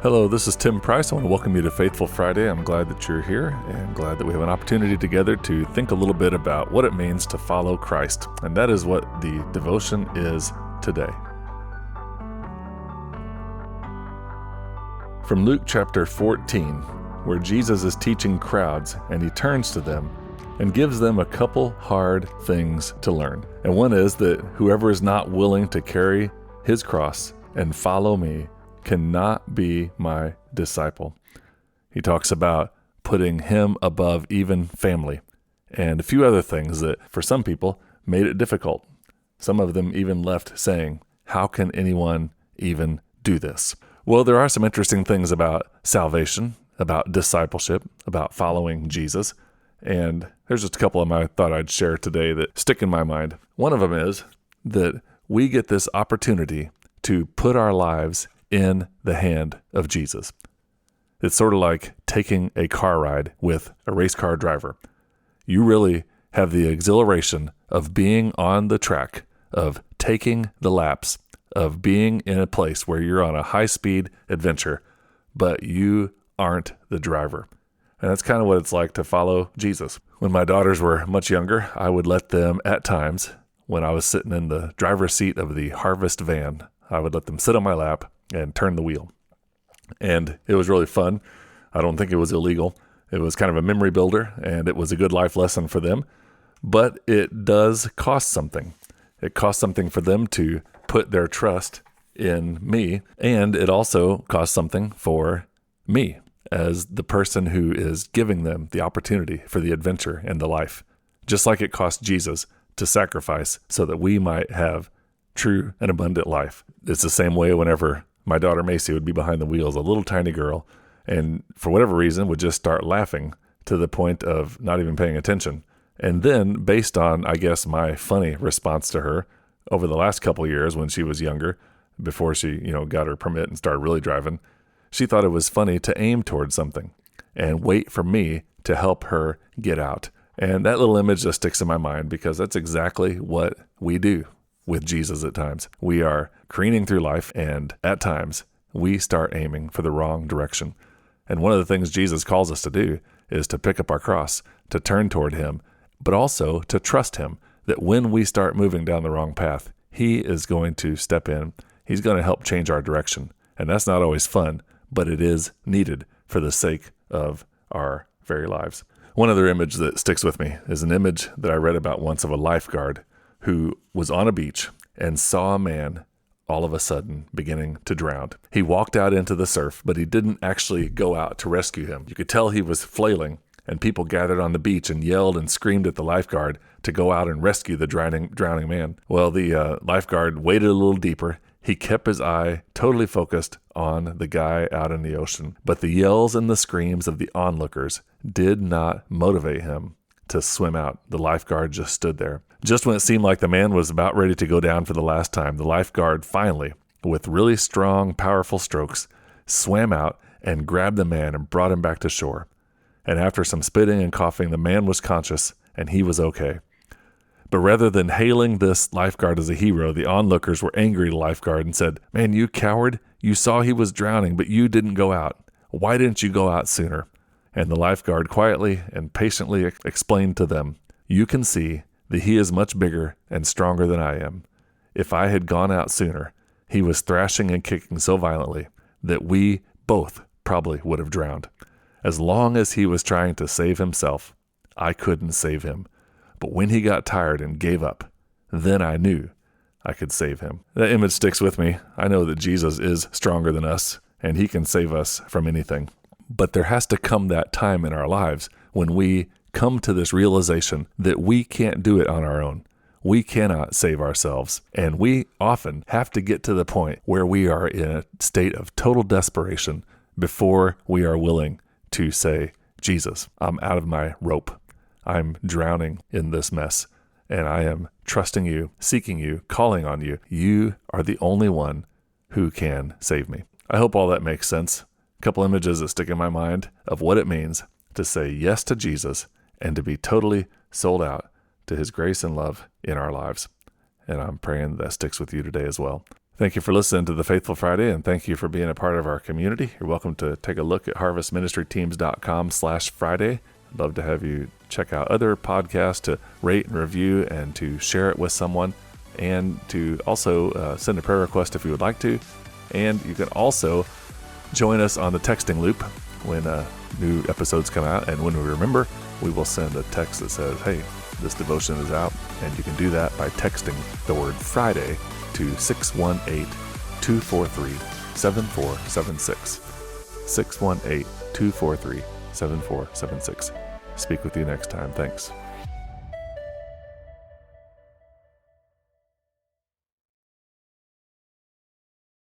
Hello, this is Tim Price. I want to welcome you to Faithful Friday. I'm glad that you're here and glad that we have an opportunity together to think a little bit about what it means to follow Christ. And that is what the devotion is today. From Luke chapter 14, where Jesus is teaching crowds and he turns to them and gives them a couple hard things to learn. And one is that whoever is not willing to carry his cross and follow me cannot be my disciple. He talks about putting him above even family and a few other things that for some people made it difficult. Some of them even left saying, how can anyone even do this? Well, there are some interesting things about salvation, about discipleship, about following Jesus. And there's just a couple of them I thought I'd share today that stick in my mind. One of them is that we get this opportunity to put our lives in the hand of Jesus. It's sort of like taking a car ride with a race car driver. You really have the exhilaration of being on the track, of taking the laps, of being in a place where you're on a high-speed adventure, but you aren't the driver. And that's kind of what it's like to follow Jesus. When my daughters were much younger, I would let them, at times, when I was sitting in the driver's seat of the Harvest van, I would let them sit on my lap and turn the wheel. And it was really fun. I don't think it was illegal. It was kind of a memory builder, and it was a good life lesson for them. But it does cost something. It costs something for them to put their trust in me, and it also costs something for me as the person who is giving them the opportunity for the adventure and the life. Just like it cost Jesus to sacrifice so that we might have true and abundant life. It's the same way whenever my daughter Macy would be behind the wheels, a little tiny girl, and for whatever reason would just start laughing to the point of not even paying attention. And then based on, I guess, my funny response to her over the last couple of years when she was younger, before she, got her permit and started really driving, she thought it was funny to aim towards something and wait for me to help her get out. And that little image just sticks in my mind because that's exactly what we do with Jesus at times. We are careening through life, and at times we start aiming for the wrong direction. And one of the things Jesus calls us to do is to pick up our cross, to turn toward him, but also to trust him that when we start moving down the wrong path, he is going to step in. He's going to help change our direction. And that's not always fun, but it is needed for the sake of our very lives. One other image that sticks with me is an image that I read about once of a lifeguard who was on a beach and saw a man all of a sudden beginning to drown. He walked out into the surf, but he didn't actually go out to rescue him. You could tell he was flailing, and people gathered on the beach and yelled and screamed at the lifeguard to go out and rescue the drowning man. Well, the lifeguard waded a little deeper. He kept his eye totally focused on the guy out in the ocean, but the yells and the screams of the onlookers did not motivate him to swim out. The lifeguard just stood there. Just when it seemed like the man was about ready to go down for the last time, the lifeguard finally, with really strong, powerful strokes, swam out and grabbed the man and brought him back to shore. And after some spitting and coughing, the man was conscious and he was okay. But rather than hailing this lifeguard as a hero, the onlookers were angry at the lifeguard and said, "Man, you coward, you saw he was drowning, but you didn't go out. Why didn't you go out sooner?" And the lifeguard quietly and patiently explained to them, "You can see that he is much bigger and stronger than I am. If I had gone out sooner, he was thrashing and kicking so violently that we both probably would have drowned. As long as he was trying to save himself, I couldn't save him. But when he got tired and gave up, then I knew I could save him." That image sticks with me. I know that Jesus is stronger than us, and he can save us from anything. But there has to come that time in our lives when we come to this realization that we can't do it on our own. We cannot save ourselves. And we often have to get to the point where we are in a state of total desperation before we are willing to say, "Jesus, I'm out of my rope. I'm drowning in this mess, and I am trusting you, seeking you, calling on you. You are the only one who can save me." I hope all that makes sense. A couple images that stick in my mind of what it means to say yes to Jesus and to be totally sold out to his grace and love in our lives. And I'm praying that sticks with you today as well. Thank you for listening to The Faithful Friday, and thank you for being a part of our community. You're welcome to take a look at harvestministryteams.com/Friday. I'd love to have you check out other podcasts to rate and review and to share it with someone, and to also send a prayer request if you would like to. And you can also join us on the texting loop when new episodes come out. And when we remember, we will send a text that says, hey, this devotion is out. And you can do that by texting the word Friday to 618-243-7476. 618-243-7476. Speak with you next time. Thanks.